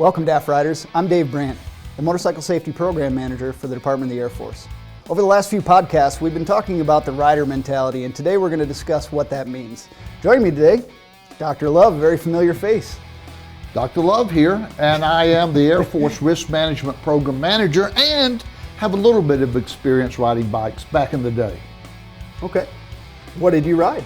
Welcome, DAFRiders. I'm Dave Brandt, the Motorcycle Safety Program Manager for the Department of the Air Force. Over the last few podcasts, we've been talking about the rider mentality, and today we're going to discuss what that means. Joining me today, Dr. Love, a very familiar face. Dr. Love here, and I am the Air Force Risk Management Program Manager and have a little bit of experience riding bikes back in the day. Okay. What did you ride?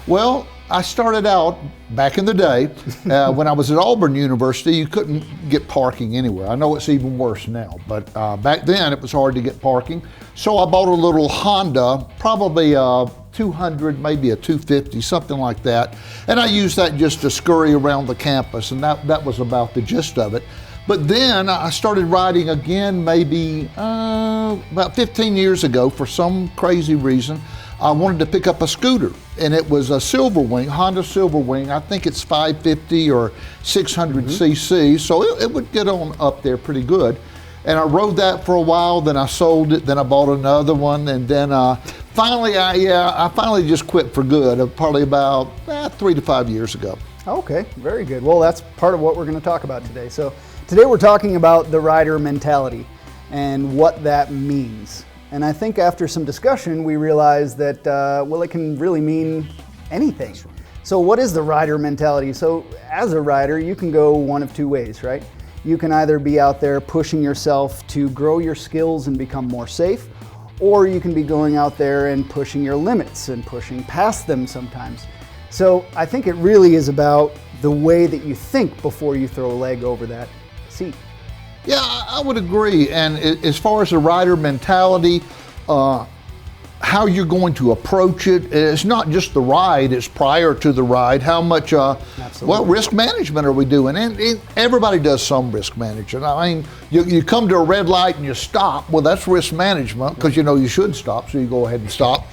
Well, I started out back in the day when I was at Auburn University. You couldn't get parking anywhere. I know it's even worse now, but back then it was hard to get parking. So I bought a little Honda, probably a 200, maybe a 250, something like that. And I used that just to scurry around the campus, and that was about the gist of it. But then I started riding again maybe about 15 years ago. For some crazy reason, I wanted to pick up a scooter, and it was a Silverwing, Honda Silverwing. I think it's 550 or 600 cc, so it would get on up there pretty good. And I rode that for a while, then I sold it, then I bought another one, and then finally I just quit for good, probably about 3 to 5 years ago. Okay, very good. Well, that's part of what we're going to talk about today. So today we're talking about the rider mentality and what that means. And I think after some discussion, we realized that, well, it can really mean anything. So what is the rider mentality? So as a rider, you can go one of two ways, right? You can either be out there pushing yourself to grow your skills and become more safe, or you can be going out there and pushing your limits and pushing past them sometimes. So I think it really is about the way that you think before you throw a leg over that seat. Yeah, I would agree. And as far as the rider mentality, how you're going to approach it, it's not just the ride, it's prior to the ride. How much, well, risk management are we doing? And everybody does some risk management. I mean, you come to a red light and you stop. Well, that's risk management because you know you should stop, so you go ahead and stop.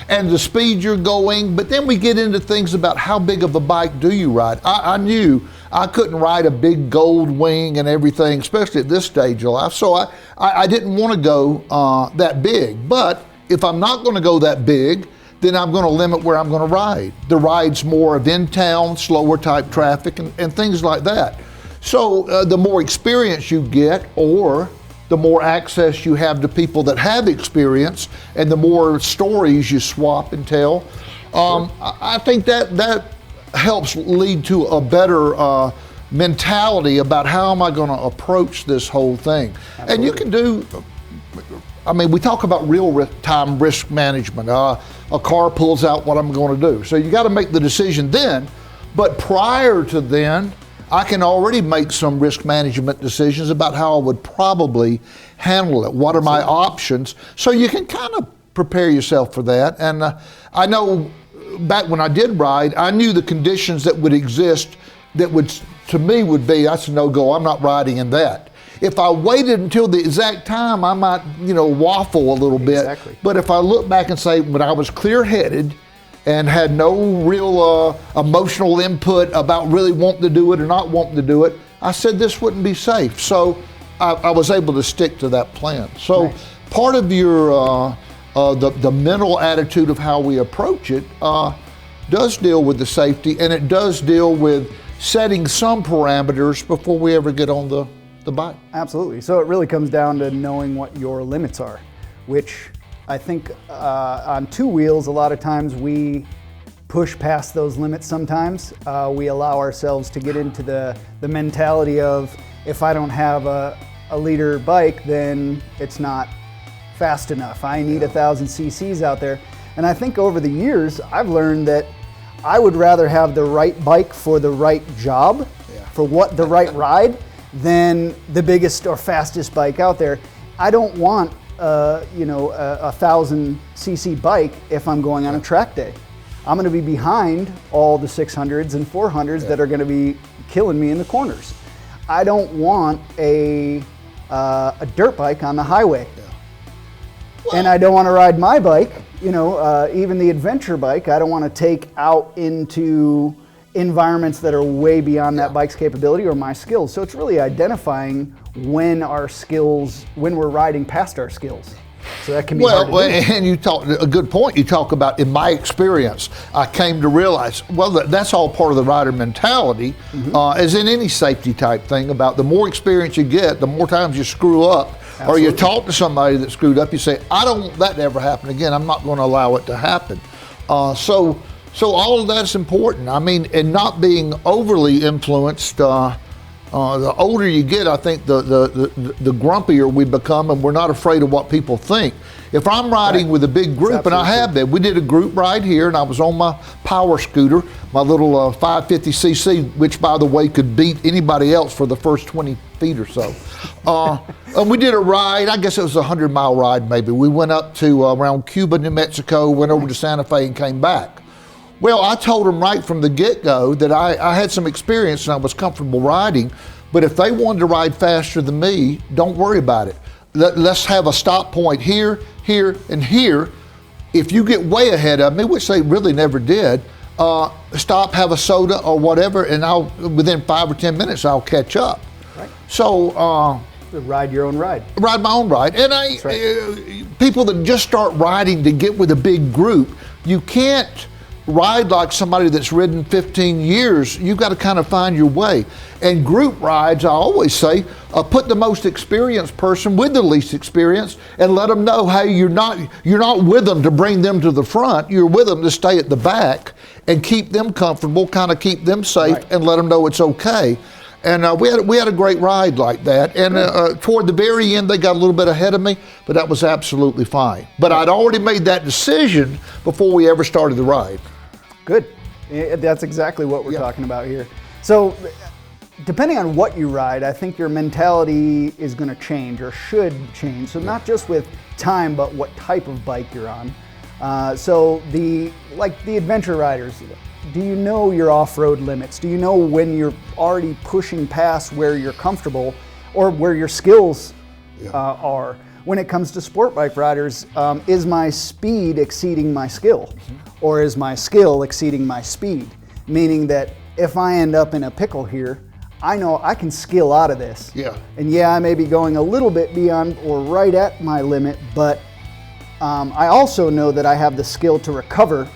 And the speed you're going, but then we get into things about how big of a bike do you ride. I knew I couldn't ride a big gold wing and everything, especially at this stage of life, so I didn't want to go that big. But if I'm not going to go that big, then I'm going to limit where I'm going to ride. The ride's more of in-town, slower type traffic and things like that. So the more experience you get, or the more access you have to people that have experience, and the more stories you swap and tell. I think that helps lead to a better mentality about how am I going to approach this whole thing. Absolutely. And you can do, I mean, we talk about real-time risk management. A car pulls out, what I'm going to do. So you got to make the decision then, but prior to then, I can already make some risk management decisions about how I would probably handle it. What are my options? So you can kind of prepare yourself for that. And I know back when I did ride, I knew the conditions that would exist that would, to me, would be, that's a no-go. I'm not riding in that. If I waited until the exact time, I might, waffle a little bit. Exactly. But if I look back and say, when I was clear-headed and had no real emotional input about really wanting to do it or not wanting to do it, I said this wouldn't be safe. So I was able to stick to that plan. So nice. Part of your the mental attitude of how we approach it does deal with the safety, and it does deal with setting some parameters before we ever get on the bike. Absolutely. So it really comes down to knowing what your limits are, which I think on two wheels, a lot of times we push past those limits sometimes. We allow ourselves to get into the mentality of, if I don't have a liter bike, then it's not fast enough. I need 1,000 cc's out there. And I think over the years, I've learned that I would rather have the right bike for the right job, for what the right ride, than the biggest or fastest bike out there. I don't want a 1,000 cc bike if I'm going on a track day. I'm going to be behind all the 600s and 400s that are going to be killing me in the corners. I don't want a dirt bike on the highway. Well, and I don't want to ride my bike, even the adventure bike, I don't want to take out into environments that are way beyond that bike's capability or my skills. So it's really identifying when we're riding past our skills. So that can be hard to do. And you talk a good point. You talk about, in my experience, I came to realize, well, that's all part of the rider mentality, as in any safety type thing. About the more experience you get, the more times you screw up, or you talk to somebody that screwed up. You say, I don't want that to ever happen again. I'm not going to allow it to happen. So all of that's important. I mean, and not being overly influenced. The older you get, I think the grumpier we become, and we're not afraid of what people think. If I'm riding with a big group, and I have been, we did a group ride here, and I was on my power scooter, my little 550cc, which, by the way, could beat anybody else for the first 20 feet or so. And we did a ride, I guess it was a 100-mile ride maybe. We went up to around Cuba, New Mexico, went over to Santa Fe and came back. Well, I told them right from the get-go that I had some experience and I was comfortable riding, but if they wanted to ride faster than me, don't worry about it. Let's have a stop point here, here, and here. If you get way ahead of me, which they really never did, stop, have a soda or whatever, and within 5 or 10 minutes, I'll catch up. Right. So, ride your own ride. Ride my own ride. And people that just start riding to get with a big group, you can't ride like somebody that's ridden 15 years. You've got to kind of find your way. And group rides, I always say, put the most experienced person with the least experience and let them know, hey, you're not with them to bring them to the front. You're with them to stay at the back and keep them comfortable, kind of keep them safe, and let them know it's okay. And we had a great ride like that. And toward the very end, they got a little bit ahead of me, but that was absolutely fine. But I'd already made that decision before we ever started the ride. Good. That's exactly what we're talking about here. So depending on what you ride, I think your mentality is going to change or should change. So not just with time, but what type of bike you're on. So the adventure riders, do you know your off-road limits? Do you know when you're already pushing past where you're comfortable or where your skills are? When it comes to sport bike riders, is my speed exceeding my skill? Or is my skill exceeding my speed? Meaning that if I end up in a pickle here, I know I can skill out of this. Yeah. And I may be going a little bit beyond or right at my limit, but I also know that I have the skill to recover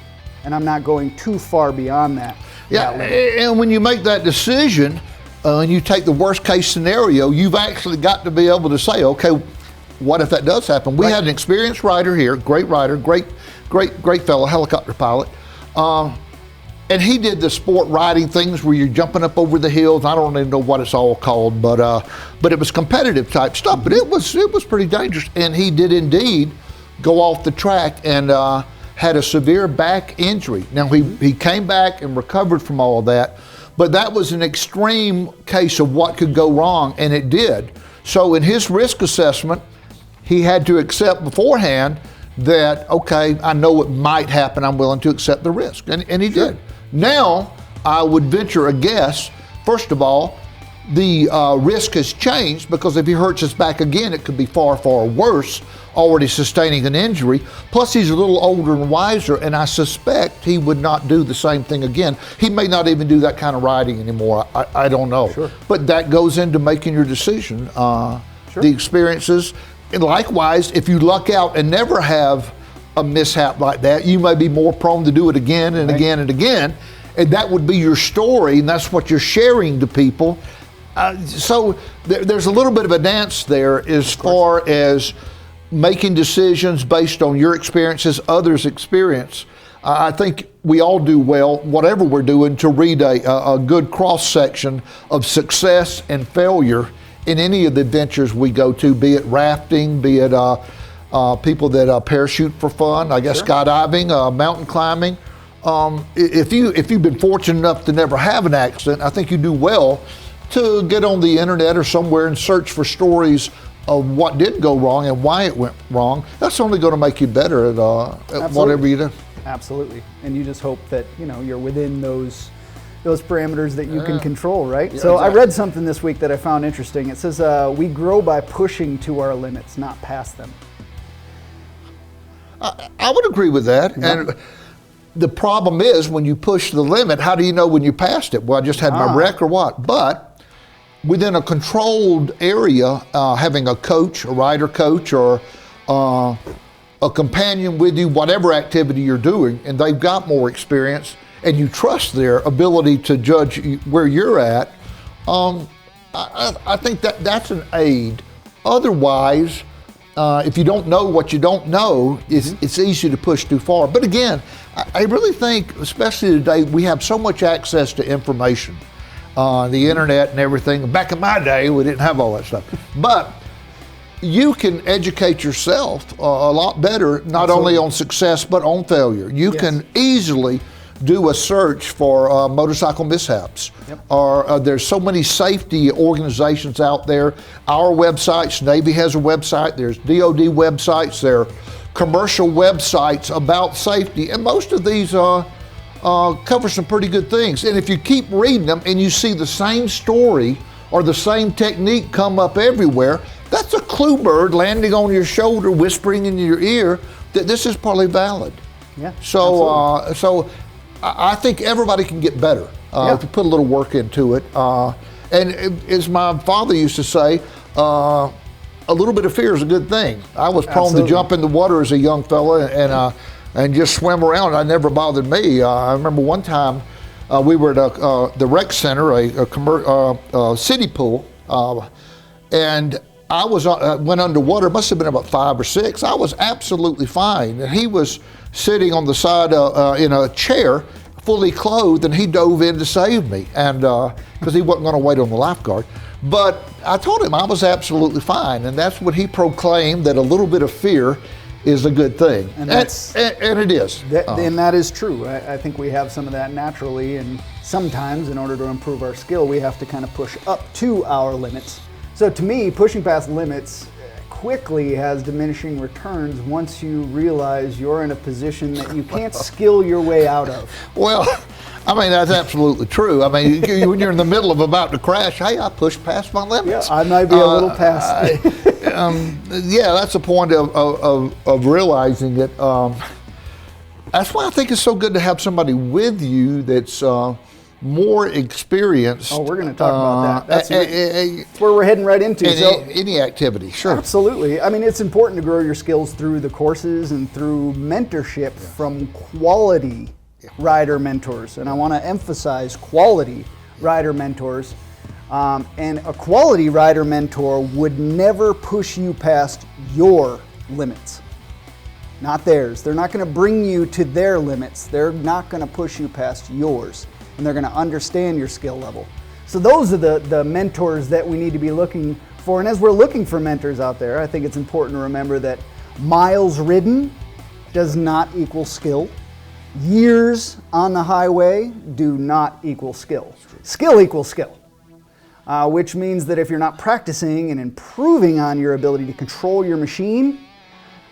and I'm not going too far beyond that. Yeah, and when you make that decision and you take the worst case scenario, you've actually got to be able to say, okay, what if that does happen? We had an experienced rider here, great rider, great fellow, helicopter pilot. And he did the sport riding things where you're jumping up over the hills. I don't even know what it's all called, but it was competitive type stuff, but it was pretty dangerous. And he did indeed go off the track and had a severe back injury. Now he came back and recovered from all of that, but that was an extreme case of what could go wrong, and it did. So in his risk assessment, he had to accept beforehand that, okay, I know it might happen, I'm willing to accept the risk, and he did. Now, I would venture a guess, first of all, the risk has changed because if he hurts his back again, it could be far, far worse, already sustaining an injury. Plus, he's a little older and wiser, and I suspect he would not do the same thing again. He may not even do that kind of riding anymore. I don't know. Sure. But that goes into making your decision. The experiences. And likewise, if you luck out and never have a mishap like that, you may be more prone to do it again and again and again. And that would be your story, and that's what you're sharing to people. So there's a little bit of a dance there as far as making decisions based on your experiences, others' experience. I think we all do well, whatever we're doing, to read a good cross-section of success and failure in any of the adventures we go to, be it rafting, be it people that parachute for fun, I guess skydiving, mountain climbing. If you've been fortunate enough to never have an accident, I think you do well to get on the internet or somewhere and search for stories of what did go wrong and why it went wrong. That's only going to make you better at whatever you do. Absolutely. And you just hope that you're within those parameters that you can control, right? Yeah, so exactly. I read something this week that I found interesting. It says we grow by pushing to our limits, not past them. I would agree with that. And the problem is when you push the limit, how do you know when you passed it? Well, I just had my wreck or what? But within a controlled area, having a coach, a rider coach, or a companion with you, whatever activity you're doing, and they've got more experience, and you trust their ability to judge where you're at, I think that's an aid. Otherwise, if you don't know what you don't know, it's easy to push too far. But again, I really think, especially today, we have so much access to information, the internet and everything. Back in my day, we didn't have all that stuff. But you can educate yourself a lot better, not only on success, but on failure. You can easily do a search for motorcycle mishaps. Or there's so many safety organizations out there. Our websites, Navy has a website, there's DOD websites, there are commercial websites about safety, and most of these cover some pretty good things. And if you keep reading them and you see the same story or the same technique come up everywhere, that's a clue bird landing on your shoulder, whispering in your ear that this is probably valid. So I think everybody can get better if you put a little work into it. And as my father used to say, a little bit of fear is a good thing. I was prone to jump in the water as a young fella and just swim around. It never bothered me. I remember one time we were at the rec center, a city pool, and I went underwater. It must have been about 5 or 6. I was absolutely fine, and he was sitting on the side in a chair, fully clothed, and he dove in to save me, and because he wasn't going to wait on the lifeguard. But I told him I was absolutely fine, and that's what he proclaimed, that a little bit of fear is a good thing, and it is. And that is true. I think we have some of that naturally, and sometimes in order to improve our skill, we have to kind of push up to our limits. So to me, pushing past limits quickly has diminishing returns once you realize you're in a position that you can't skill your way out of. Well, I mean, that's absolutely true. I mean, when you're in the middle of about to crash, hey, I pushed past my limits. Yeah, I might be a little past. Yeah, that's the point of realizing it. That's why I think it's so good to have somebody with you that's more experienced. Oh, we're going to talk about that. That's where we're heading right into. Any activity, sure. Absolutely. I mean, it's important to grow your skills through the courses and through mentorship from quality rider mentors. And I want to emphasize quality rider mentors. And a quality rider mentor would never push you past your limits, not theirs. They're not going to bring you to their limits. They're not going to push you past yours. And they're going to understand your skill level. So those are the mentors that we need to be looking for. And as we're looking for mentors out there, I think it's important to remember that miles ridden does not equal skill. Years on the highway do not equal skill. Skill equals skill, which means that if you're not practicing and improving on your ability to control your machine,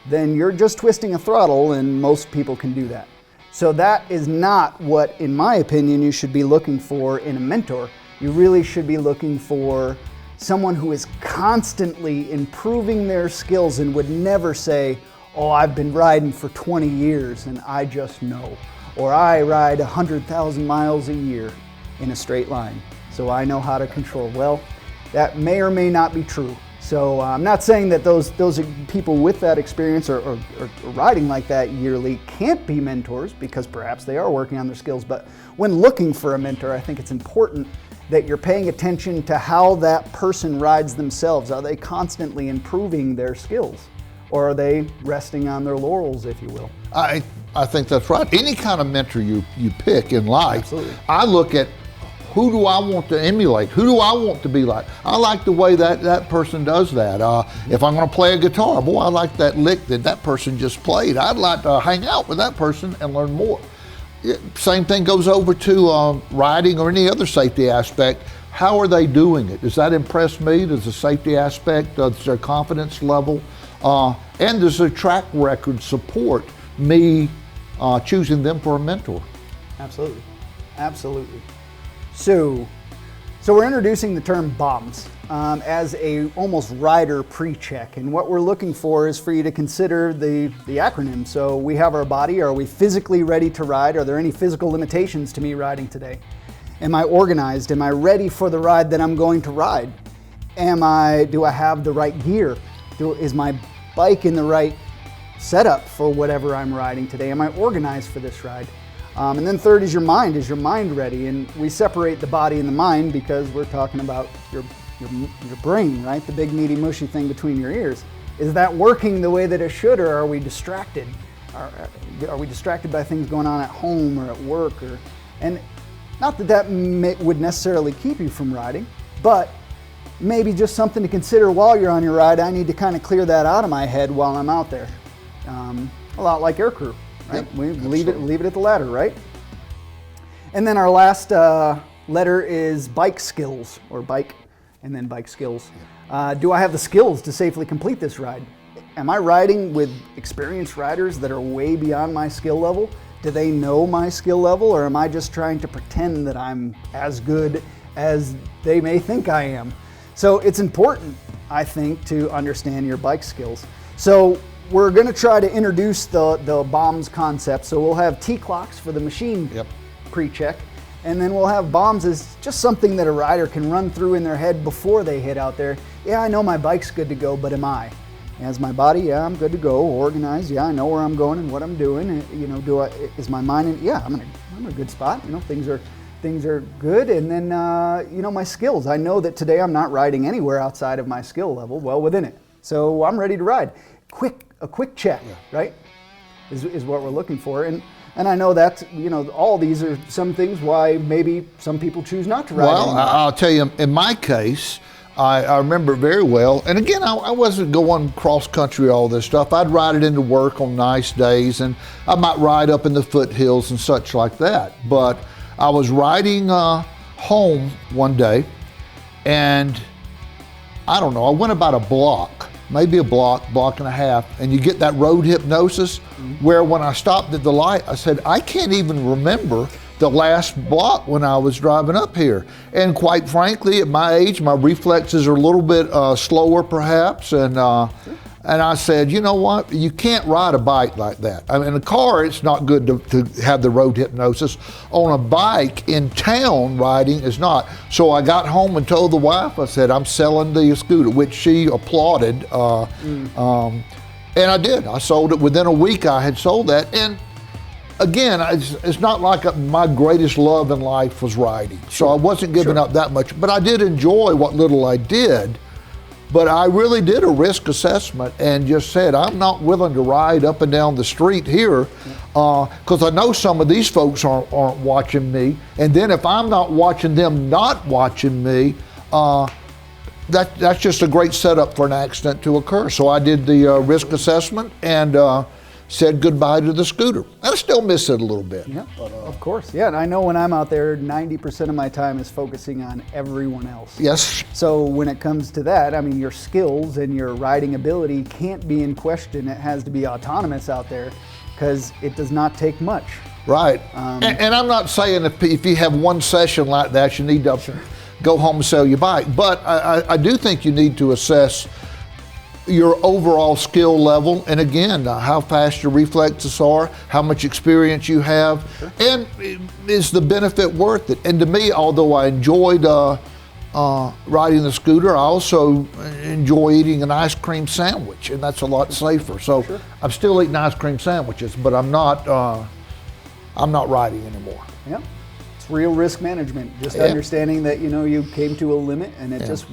then you're just twisting a throttle, and most people can do that. So that is not what, in my opinion, you should be looking for in a mentor. You really should be looking for someone who is constantly improving their skills and would never say, oh, I've been riding for 20 years and I just know. Or I ride 100,000 miles a year in a straight line, so I know how to control. Well, that may or may not be true. So I'm not saying that those people with that experience or riding like that yearly can't be mentors, because perhaps they are working on their skills. But when looking for a mentor, I think it's important that you're paying attention to how that person rides themselves. Are they constantly improving their skills, or are they resting on their laurels, if you will? I think that's right. Any kind of mentor you pick in life, absolutely. I look at, who do I want to emulate? Who do I want to be like? I like the way that person does that. If I'm going to play a guitar, boy, I like that lick that person just played. I'd like to hang out with that person and learn more. Same thing goes over to riding or any other safety aspect. How are they doing it? Does that impress me? Does the safety aspect, does their confidence level, and does their track record support me choosing them for a mentor? Absolutely. Absolutely. So we're introducing the term BOMS as a almost rider pre-check, and what we're looking for is for you to consider the acronym. So we have our body. Are we physically ready to ride? Are there any physical limitations to me riding today? Am I organized? Am I ready for the ride that I'm going to ride? Do I have the right gear? Is my bike in the right setup for whatever I'm riding today? Am I organized for this ride? And then third is your mind. Is your mind ready? And we separate the body and the mind because we're talking about your brain, right? The big meaty mushy thing between your ears. Is that working the way that it should, or are we distracted? Are we distracted by things going on at home or at work? And not that would necessarily keep you from riding, but maybe just something to consider while you're on your ride. I need to kind of clear that out of my head while I'm out there. A lot like aircrew, right? Yep, we leave it at the ladder, right? And then our last letter is bike skills, or bike, and then bike skills. Do I have the skills to safely complete this ride? Am I riding with experienced riders that are way beyond my skill level? Do they know my skill level, or am I just trying to pretend that I'm as good as they may think I am? So it's important, I think, to understand your bike skills. So we're going to try to introduce the bombs concept. So we'll have T-clocks for the machine pre-check, and then we'll have bombs as just something that a rider can run through in their head before they hit out there. Yeah, I know my bike's good to go, but am I? As my body, yeah, I'm good to go, organized. Yeah, I know where I'm going and what I'm doing. You know, is my mind in? Yeah, I'm in a good spot. You know, things are good. And then, you know, my skills. I know that today I'm not riding anywhere outside of my skill level, well within it. So I'm ready to ride. A quick check, right? Is what we're looking for. And I know that, you know, all these are some things why maybe some people choose not to ride Well, anymore. I'll tell you, in my case, I remember it very well. And again, I wasn't going cross country, all this stuff. I'd ride it into work on nice days, and I might ride up in the foothills and such like that. But I was riding home one day, and I don't know, I went about a block, maybe a block and a half, and you get that road hypnosis where when I stopped at the light, I said, I can't even remember the last block when I was driving up here. And quite frankly, at my age, my reflexes are a little bit slower perhaps, and I said, you know what, you can't ride a bike like that. I mean, in a car, it's not good to have the road hypnosis. On a bike in town, riding is not. So I got home and told the wife, I said, I'm selling the scooter, which she applauded. And I did. I sold it. Within a week, I had sold that. And again, it's not like my greatest love in life was riding. So I wasn't giving up that much, but I did enjoy what little I did. But I really did a risk assessment and just said, I'm not willing to ride up and down the street here because I know some of these folks aren't watching me. And then if I'm not watching them not watching me, that's just a great setup for an accident to occur. So I did the risk assessment and said goodbye to the scooter. I still miss it a little bit. Yeah, of course. Yeah, and I know when I'm out there, 90% of my time is focusing on everyone else. Yes. So when it comes to that, I mean, your skills and your riding ability can't be in question. It has to be autonomous out there because it does not take much. Right. And I'm not saying if you have one session like that, you need to go home and sell your bike. But I do think you need to assess your overall skill level, and again, how fast your reflexes are, how much experience you have, and is the benefit worth it? And to me, although I enjoyed riding the scooter, I also enjoy eating an ice cream sandwich, and that's a lot safer. So I'm still eating ice cream sandwiches, but I'm not riding anymore. Yeah, it's real risk management. Just understanding that you came to a limit, and it just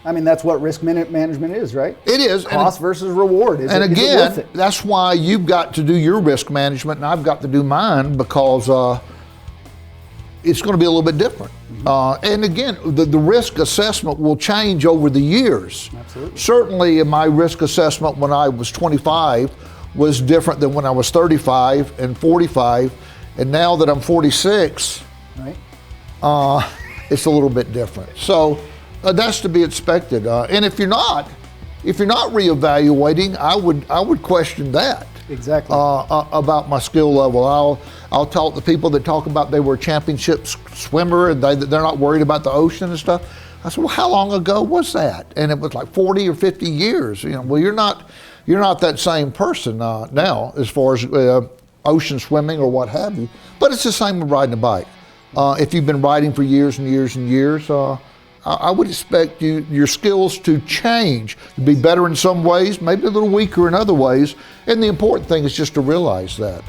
I mean, that's what risk management is, right? It is. Cost versus reward. Is it worth it? That's why you've got to do your risk management and I've got to do mine, because it's going to be a little bit different. And again, the risk assessment will change over the years. Absolutely. Certainly, my risk assessment when I was 25 was different than when I was 35 and 45. And now that I'm 46, it's a little bit different. So that's to be expected. And if you're not reevaluating, I would question that. Exactly. About my skill level. I'll talk to people that talk about they were a championship swimmer and they're not worried about the ocean and stuff. I said, well, how long ago was that? And it was like 40 or 50 years. Well, you're not that same person now as far as ocean swimming or what have you. But it's the same with riding a bike. If you've been riding for years and years and years, I would expect your skills to change, to be better in some ways, maybe a little weaker in other ways. And the important thing is just to realize that.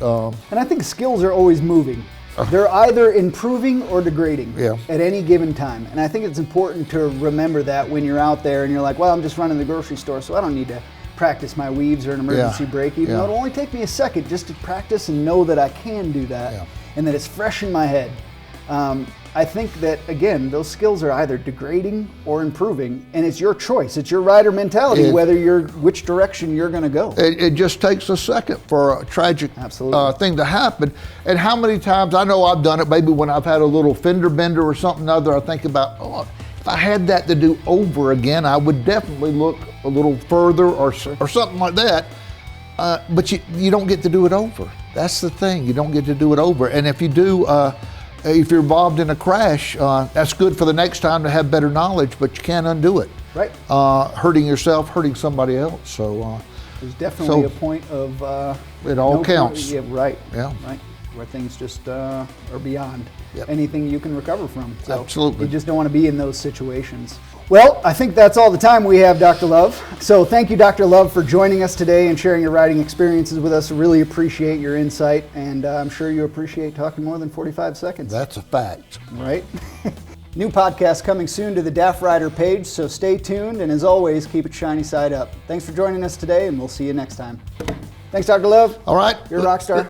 And I think skills are always moving. They're either improving or degrading at any given time. And I think it's important to remember that when you're out there and you're like, well, I'm just running the grocery store, so I don't need to practice my weaves or an emergency brake, even though it'll only take me a second just to practice and know that I can do that and that it's fresh in my head. I think that, again, those skills are either degrading or improving, and it's your choice. It's your rider mentality, which direction you're going to go. It just takes a second for a tragic thing to happen. And how many times, I know I've done it, maybe when I've had a little fender bender or something other, I think about, oh, if I had that to do over again, I would definitely look a little further or something like that. But you don't get to do it over. That's the thing. You don't get to do it over. And if you do, if you're involved in a crash, that's good for the next time to have better knowledge, but you can't undo it. Right. Hurting yourself, hurting somebody else. So there's definitely a point of it all counts. Yeah, right. Yeah. Right. Where things just are beyond anything you can recover from. So absolutely. You just don't want to be in those situations. Well, I think that's all the time we have, Dr. Love. So thank you, Dr. Love, for joining us today and sharing your riding experiences with us. Really appreciate your insight, and I'm sure you appreciate talking more than 45 seconds. That's a fact. Right? New podcast coming soon to the DAFRider page, so stay tuned, and as always, keep it shiny side up. Thanks for joining us today, and we'll see you next time. Thanks, Dr. Love. All right. You're a rock star.